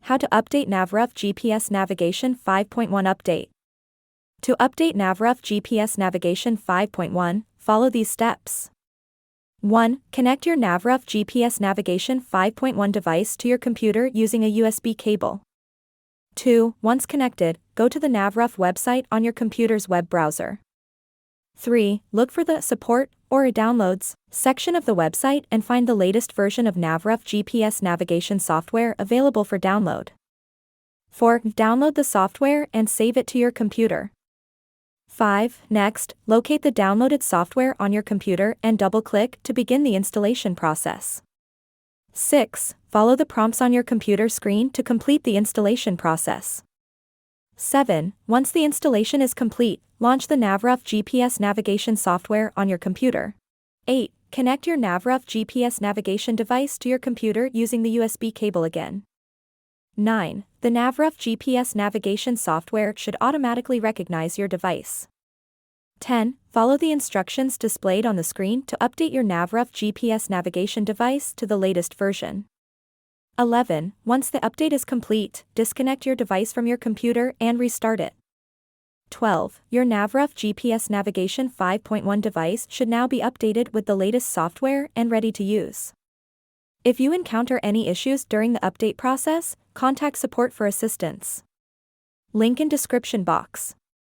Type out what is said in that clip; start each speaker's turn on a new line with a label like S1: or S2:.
S1: How to update Navruf GPS Navigation 5.1 update. To update Navruf GPS Navigation 5.1, follow these steps. 1. Connect your Navruf GPS Navigation 5.1 device to your computer using a USB cable. 2. Once connected, go to the Navruf website on your computer's web browser. 3. Look for the Support or Downloads section of the website and find the latest version of Navruf GPS navigation software available for download. 4. Download the software and save it to your computer. 5. Next, locate the downloaded software on your computer and double-click to begin the installation process. 6. Follow the prompts on your computer screen to complete the installation process. 7. Once the installation is complete, launch the Navruf GPS navigation software on your computer. 8. Connect your Navruf GPS navigation device to your computer using the USB cable again. 9. The Navruf GPS navigation software should automatically recognize your device. 10. Follow the instructions displayed on the screen to update your Navruf GPS navigation device to the latest version. 11. Once the update is complete, disconnect your device from your computer and restart it. 12. Your Navruf GPS Navigation 5.1 device should now be updated with the latest software and ready to use. If you encounter any issues during the update process, contact support for assistance. Link in description box.